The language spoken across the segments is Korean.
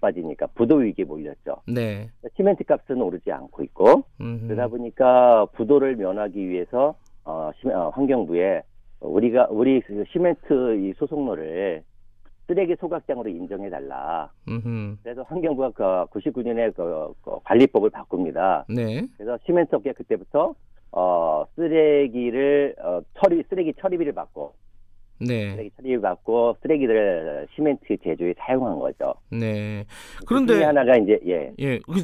바빠지니까 부도 위기에 몰렸죠. 네. 시멘트 값은 오르지 않고 있고 그러다 보니까 부도를 면하기 위해서 환경부에 우리 그 시멘트 이 소속로를 쓰레기 소각장으로 인정해달라. 그래서 환경부가 그 99년에 그 관리법을 바꿉니다. 네. 그래서 시멘트 업계 그때부터 쓰레기를 쓰레기 처리비를 받고 네. 쓰레기 처리비를 받고 쓰레기를 시멘트 제조에 사용한 거죠. 네. 그 그런데 중에 하나가 이제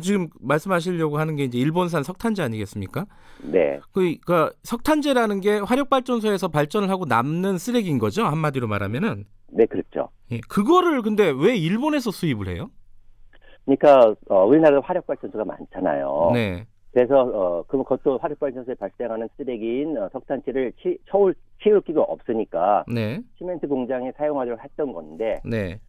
지금 말씀하시려고 하는 게 이제 일본산 석탄재 아니겠습니까? 네. 그러니까 석탄재라는 게 화력발전소에서 발전을 하고 남는 쓰레기인 거죠. 한마디로 말하면은. 네, 그렇죠. 예. 그거를 근데 왜 일본에서 수입을 해요? 그러니까 우리나라도 화력발전소가 많잖아요. 네. 그래서 그럼 그것도 화력발전소에 발생하는 쓰레기인 석탄재를 치울 기가 없으니까 네. 시멘트 공장에 사용하려고 했던 건데 네.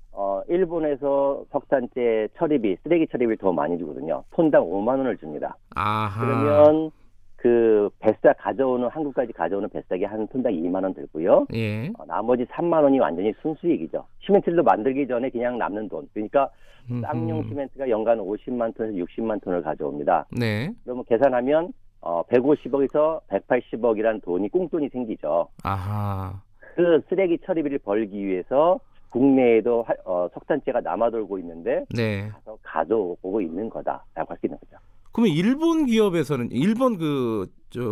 일본에서 석탄재 처리비, 쓰레기 처리비를 더 많이 주거든요. 톤당 5만 원을 줍니다. 아하. 그러면 그 뱃사 한국까지 가져오는 뱃삭이 한 톤당 2만 원 들고요. 예. 나머지 3만 원이 완전히 순수익이죠. 시멘트를 만들기 전에 그냥 남는 돈. 그러니까 쌍용 시멘트가 연간 50만 톤에서 60만 톤을 가져옵니다. 네. 그러면 계산하면 150억에서 180억이라는 돈이 꽁돈이 생기죠. 아하. 그 쓰레기 처리비를 벌기 위해서 국내에도 석탄재가 남아돌고 있는데 네. 가서 가져오고 있는 거다라고 할 수 있는 거죠. 그러면 일본 기업에서는 일본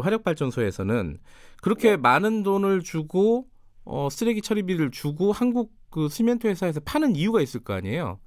화력발전소에서는 그렇게 많은 돈을 주고 쓰레기 처리비를 주고 한국 그 시멘트 회사에서 파는 이유가 있을 거 아니에요?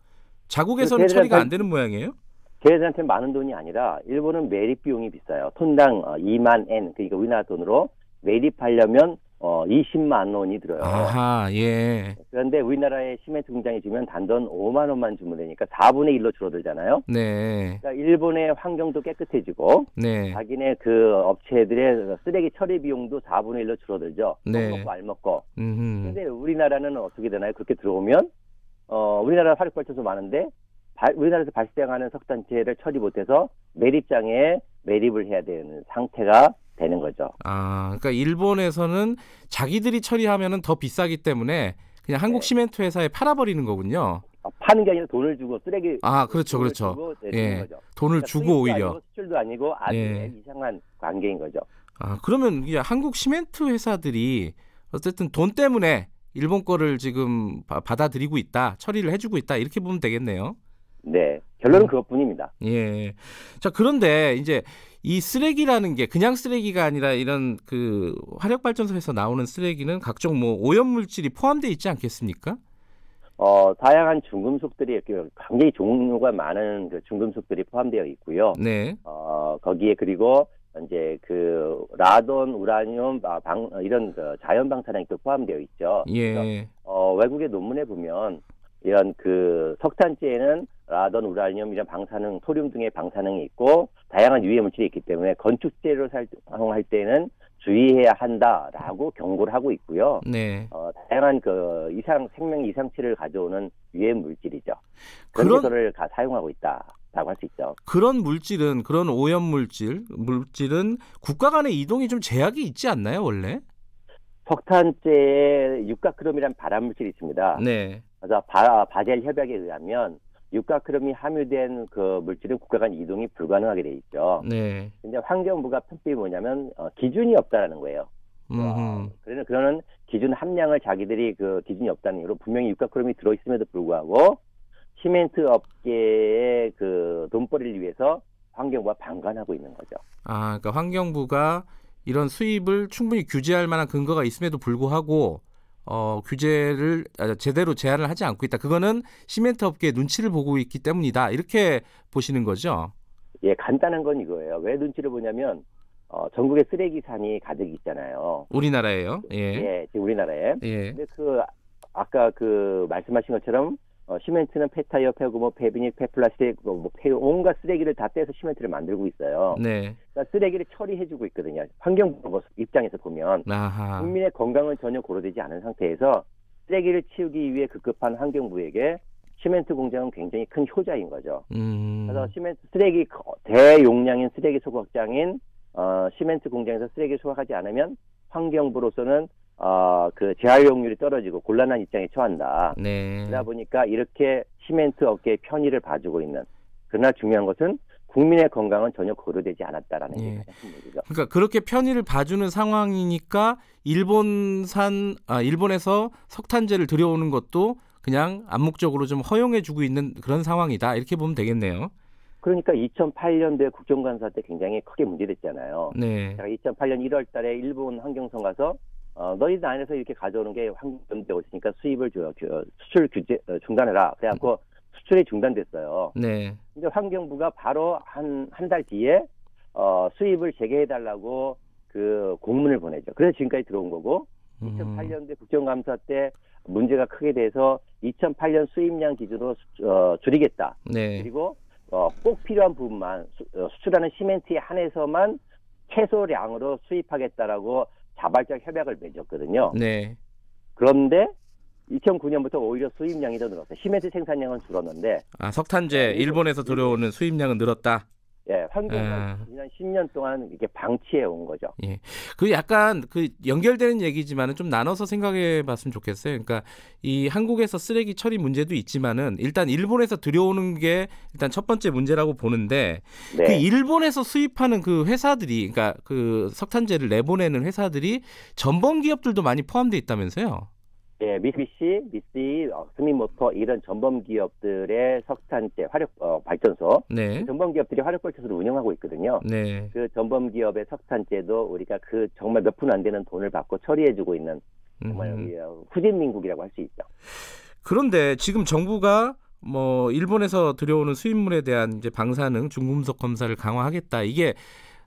자국에서는 처리가 안 되는 모양이에요? 걔네들한테 많은 돈이 아니라 일본은 매립 비용이 비싸요. 톤당 2만 엔, 그러니까 우리나라 돈으로 매립하려면 20만 원이 들어요. 아하, 예. 그런데 우리나라의 시멘트 공장이 주면 단돈 5만 원만 주면 되니까 4분의 1로 줄어들잖아요. 네. 그러니까 일본의 환경도 깨끗해지고 네. 자기네 그 업체들의 쓰레기 처리 비용도 4분의 1로 줄어들죠. 네. 먹고 알 먹고. 근데 우리나라는 어떻게 되나요? 그렇게 들어오면 우리나라 화력발전소 많은데 우리나라에서 발생하는 석탄재를 처리 못해서 매립장에 매립을 해야 되는 상태가 되는 거죠. 아, 그러니까 일본에서는 자기들이 처리하면은 더 비싸기 때문에 그냥 한국 시멘트 회사에 팔아버리는 거군요. 파는 게 아니라 돈을 주고 쓰레기. 그렇죠, 그렇죠. 주고 예, 거죠. 돈을 그러니까 주고 오히려. 아니고 수출도 아니고 아주 이상한 관계인 거죠. 아, 그러면 한국 시멘트 회사들이 어쨌든 돈 때문에 일본 거를 지금 받아들이고 있다, 처리를 해주고 있다 이렇게 보면 되겠네요. 네, 결론은 그것뿐입니다. 예. 자, 그런데 이제 이 쓰레기라는 게 그냥 쓰레기가 아니라 이런 그 화력발전소에서 나오는 쓰레기는 각종 뭐 오염물질이 포함되어 있지 않겠습니까? 다양한 중금속들이 이렇게 굉장히 종류가 많은 그 중금속들이 포함되어 있고요. 네. 거기에 그리고 이제 그 라돈, 우라늄, 이런 그 자연 방사능도 포함되어 있죠. 예. 외국의 논문에 보면 이런 그 석탄재에는 라돈, 우라늄 이런 방사능, 토륨 등의 방사능이 있고 다양한 유해 물질이 있기 때문에 건축재로 사용할 때는 주의해야 한다라고 경고를 하고 있고요. 네. 다양한 그 생명 이상치를 가져오는 유해 물질이죠. 그런 것들을 사용하고 있다라고 할 수 있죠. 그런 물질은 그런 오염 물질은 국가 간의 이동이 좀 제약이 있지 않나요, 원래? 석탄재에 육가크롬이라는 발암물질이 있습니다. 네. 그래서 바젤 협약에 의하면 육가크롬이 함유된 그 물질은 국가 간 이동이 불가능하게 돼 있죠. 네. 근데 환경부가 편법이 뭐냐면 기준이 없다라는 거예요. 그러는 기준 함량을 자기들이 그 기준이 없다는 이유로 분명히 육가크롬이 들어있음에도 불구하고 시멘트 업계의 그 돈벌이를 위해서 환경부가 방관하고 있는 거죠. 아, 그러니까 환경부가 이런 수입을 충분히 규제할 만한 근거가 있음에도 불구하고 규제를 제대로 제한을 하지 않고 있다. 그거는 시멘트 업계의 눈치를 보고 있기 때문이다. 이렇게 보시는 거죠? 예, 간단한 건 이거예요. 왜 눈치를 보냐면 전국에 쓰레기산이 가득 있잖아요. 우리나라에요? 예. 예, 지금 우리나라에. 예. 근데 아까 말씀하신 것처럼 시멘트는 폐타이어, 폐고무, 폐비닐, 폐플라스틱, 온갖 쓰레기를 다 떼서 시멘트를 만들고 있어요. 네. 그러니까 쓰레기를 처리해주고 있거든요. 환경부 입장에서 보면 아하. 국민의 건강은 전혀 고려되지 않은 상태에서 쓰레기를 치우기 위해 급급한 환경부에게 시멘트 공장은 굉장히 큰 효자인 거죠. 그래서 대용량인 쓰레기 소각장인 시멘트 공장에서 쓰레기 소각하지 않으면 환경부로서는 그 재활용률이 떨어지고 곤란한 입장에 처한다. 네. 그러다 보니까 이렇게 시멘트 업계의 편의를 봐주고 있는. 그러나 중요한 것은 국민의 건강은 전혀 고려되지 않았다라는 게 가장 큰 문제죠. 그러니까 그렇게 편의를 봐주는 상황이니까 일본에서 석탄재를 들여오는 것도 그냥 암묵적으로 좀 허용해주고 있는 그런 상황이다. 이렇게 보면 되겠네요. 그러니까 2008년도에 국정감사 때 굉장히 크게 문제됐잖아요. 네. 제가 2008년 1월 달에 일본 환경성 가서 너희들 안에서 이렇게 가져오는 게 환경되고 있으니까 수입을 수출 규제 중단해라. 그래갖고 수출이 중단됐어요. 네. 근데 환경부가 바로 한 달 뒤에 수입을 재개해달라고 그 공문을 보내죠. 그래서 지금까지 들어온 거고 2008년도에 국정감사 때 문제가 크게 돼서 2008년 수입량 기준으로 줄이겠다. 네. 그리고 꼭 필요한 부분만 수출하는 시멘트에 한해서만 최소량으로 수입하겠다라고 자발적 협약을 맺었거든요. 네. 그런데 2009년부터 오히려 수입량이 더 늘었어요. 시멘트 생산량은 줄었는데 석탄재 일본에서 들어오는 수입량은 늘었다. 예, 환경부가 지난 10년 동안 이렇게 방치해 온 거죠. 예, 그 약간 그 연결되는 얘기지만은 좀 나눠서 생각해봤으면 좋겠어요. 그러니까 이 한국에서 쓰레기 처리 문제도 있지만은 일단 일본에서 들여오는 게 일단 첫 번째 문제라고 보는데 네. 그 일본에서 수입하는 그 회사들이, 그러니까 그 석탄재를 내보내는 회사들이 전범 기업들도 많이 포함되어 있다면서요? 예, 미쓰비시, 스미모토 이런 전범 기업들의 석탄재 화력 발전소, 네. 전범 기업들이 화력 발전소를 운영하고 있거든요. 네. 그 전범 기업의 석탄재도 우리가 그 정말 몇 푼 안 되는 돈을 받고 처리해주고 있는 정말 후진 민국이라고 할 수 있죠. 그런데 지금 정부가 뭐 일본에서 들여오는 수입물에 대한 이제 방사능, 중금속 검사를 강화하겠다. 이게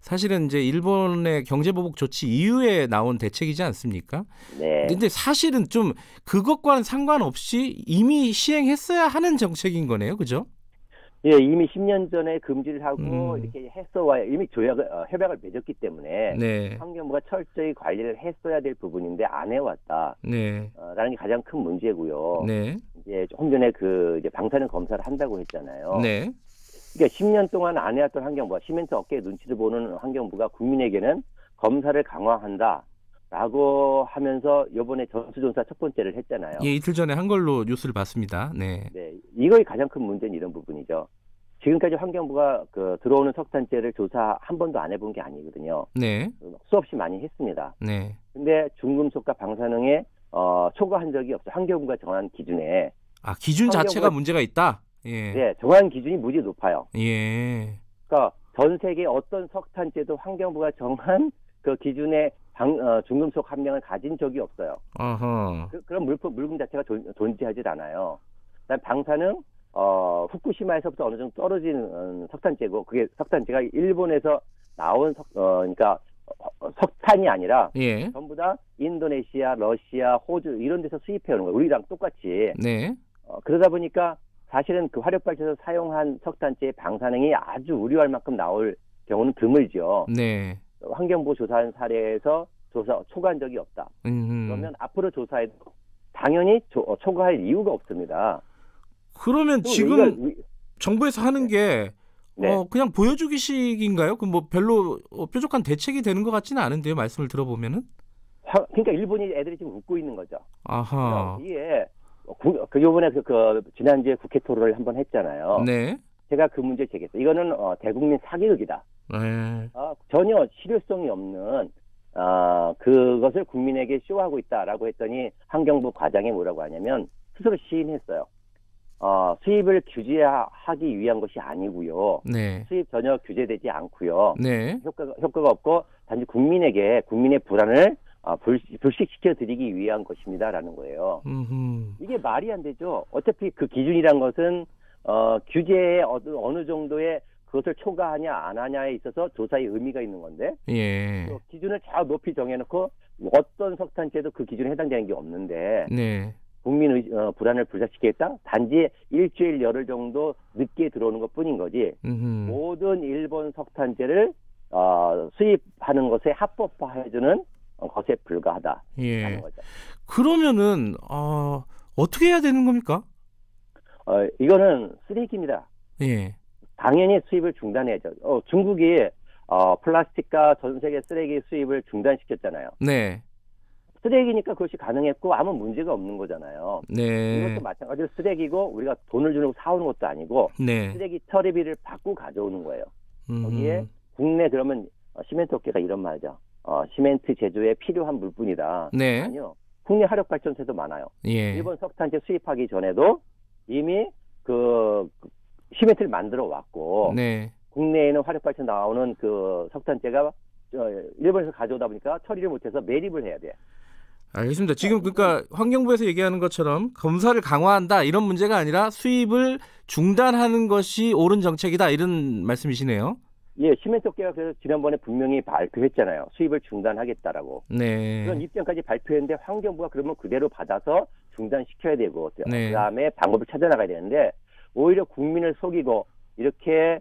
사실은 이제 일본의 경제보복 조치 이후에 나온 대책이지 않습니까? 네. 근데 사실은 좀 그것과는 상관없이 이미 시행했어야 하는 정책인 거네요, 그죠? 예, 이미 10년 전에 금지를 하고 이렇게 했어와 이미 협약을 맺었기 때문에 네. 환경부가 철저히 관리를 했어야 될 부분인데 안 해왔다. 네. 라는 게 가장 큰 문제고요. 네. 이제 조금 전에 이제 방사능 검사를 한다고 했잖아요. 네. 그러니까 10년 동안 안 해왔던 환경부가 시멘트 업계의 눈치를 보는 환경부가 국민에게는 검사를 강화한다라고 하면서 이번에 전수조사 첫 번째를 했잖아요. 예, 이틀 전에 한 걸로 뉴스를 봤습니다. 네. 네, 이거의 가장 큰 문제는 이런 부분이죠. 지금까지 환경부가 들어오는 석탄재를 조사 한 번도 안 해본 게 아니거든요. 네. 수없이 많이 했습니다. 네. 근데 중금속과 방사능에 초과한 적이 없어요. 환경부가 정한 기준에. 기준 자체가 문제가 있다? 예. 네, 정한 기준이 무지 높아요. 예. 그러니까 전 세계 어떤 석탄재도 환경부가 정한 그 기준의 중금속 함량을 가진 적이 없어요. 어허. 그런 물품 자체가 존재하지 않아요. 그다음 방사능, 후쿠시마에서부터 어느 정도 떨어진 석탄재고, 그게 석탄재가 일본에서 나온 그러니까 석탄이 아니라 예. 전부 다 인도네시아, 러시아, 호주 이런 데서 수입해 오는 거예요. 우리랑 똑같이. 네. 그러다 보니까 사실은 그 화력발전에서 사용한 석탄재의 방사능이 아주 우려할 만큼 나올 경우는 드물죠. 네. 환경부 조사한 사례에서 초과한 적이 없다. 그러면 앞으로 조사해도 당연히 초과할 이유가 없습니다. 그러면 지금 정부에서 하는 게 네. 그냥 보여주기식인가요? 그 뭐 별로 뾰족한 대책이 되는 것 같지는 않은데요. 말씀을 들어보면은. 그러니까 일본이 애들이 지금 웃고 있는 거죠. 아하. 이게 요번에 지난주에 국회 토론을 한번 했잖아요. 네. 제가 그 문제 제기했어요. 이거는 대국민 사기극이다. 네. 전혀 실효성이 없는 그것을 국민에게 쇼하고 있다라고 했더니 환경부 과장이 뭐라고 하냐면 스스로 시인했어요. 수입을 규제하기 위한 것이 아니고요. 네. 수입 전혀 규제되지 않고요. 네. 효과가 없고 단지 국민의 불안을 불식시켜 드리기 위한 것입니다라는 거예요. 이게 말이 안 되죠. 어차피 그 기준이란 것은 규제에 어느 정도의 그것을 초과하냐 안 하냐에 있어서 조사의 의미가 있는 건데 예. 기준을 저 높이 정해놓고 어떤 석탄재도 그 기준에 해당되는 게 없는데 네. 국민의 불안을 불사시키겠다? 단지 일주일 열흘 정도 늦게 들어오는 것뿐인 거지 모든 일본 석탄재를 수입하는 것에 합법화해주는 것에 불과하다는 예. 거죠. 그러면은 어떻게 해야 되는 겁니까? 이거는 쓰레기입니다. 예. 당연히 수입을 중단해야죠. 중국이 플라스틱과 전 세계 쓰레기 수입을 중단시켰잖아요. 네. 쓰레기니까 그것이 가능했고 아무 문제가 없는 거잖아요. 네. 이것도 마찬가지로 쓰레기고 우리가 돈을 주는 사오는 것도 아니고 네. 쓰레기 처리비를 받고 가져오는 거예요. 거기에 국내 그러면 시멘트 업계가 이런 말이죠. 시멘트 제조에 필요한 물뿐이다. 네. 아니요. 국내 화력발전소도 많아요. 예. 일본 석탄재 수입하기 전에도 이미 그 시멘트를 만들어 왔고 네. 국내에는 화력발전 나오는 그 석탄재가 일본에서 가져오다 보니까 처리를 못해서 매립을 해야 돼. 알겠습니다. 지금 그러니까 환경부에서 얘기하는 것처럼 검사를 강화한다 이런 문제가 아니라 수입을 중단하는 것이 옳은 정책이다 이런 말씀이시네요. 예, 시멘트 업계가 그래서 지난번에 분명히 발표했잖아요. 수입을 중단하겠다라고. 네. 그런 입장까지 발표했는데 환경부가 그러면 그대로 받아서 중단시켜야 되고 네. 그다음에 방법을 찾아나가야 되는데 오히려 국민을 속이고 이렇게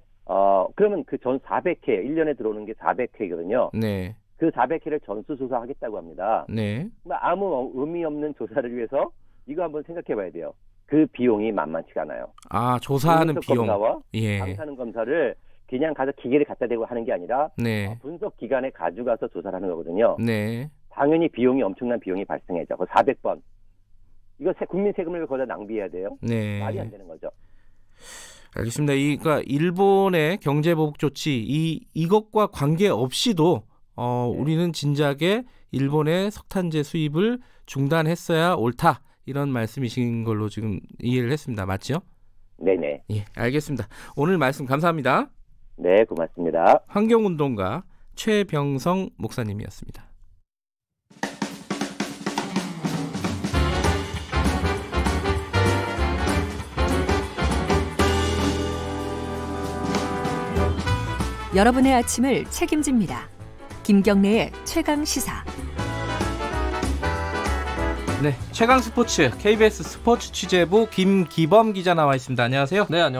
그러면 그 전 400회 1년에 들어오는 게 400회거든요. 네. 그 400회를 전수조사하겠다고 합니다. 네. 아무 의미 없는 조사를 위해서 이거 한번 생각해 봐야 돼요. 그 비용이 만만치가 않아요. 아, 조사하는 비용. 검사와 예. 방사능 검사를 그냥 가서 기계를 갖다 대고 하는 게 아니라 네. 분석 기관에 가져가서 조사를 하는 거거든요. 네. 당연히 비용이 엄청난 비용이 발생하죠. 400번. 이거 국민 세금을 거기다 낭비해야 돼요. 네. 말이 안 되는 거죠. 알겠습니다. 그러니까 일본의 경제 보복 조치 이것과 관계 없이도 네. 우리는 진작에 일본의 석탄재 수입을 중단했어야 옳다 이런 말씀이신 걸로 지금 이해를 했습니다. 맞죠? 네네. 예, 알겠습니다. 오늘 말씀 감사합니다. 네, 고맙습니다. 환경운동가 최병성 목사님이었습니다. 여러분의 아침을 책임집니다. 김경래의 최강 시사. 네, 최강 스포츠 KBS 스포츠 취재부 김기범 기자 나와 있습니다. 안녕하세요. 네, 안녕하세요.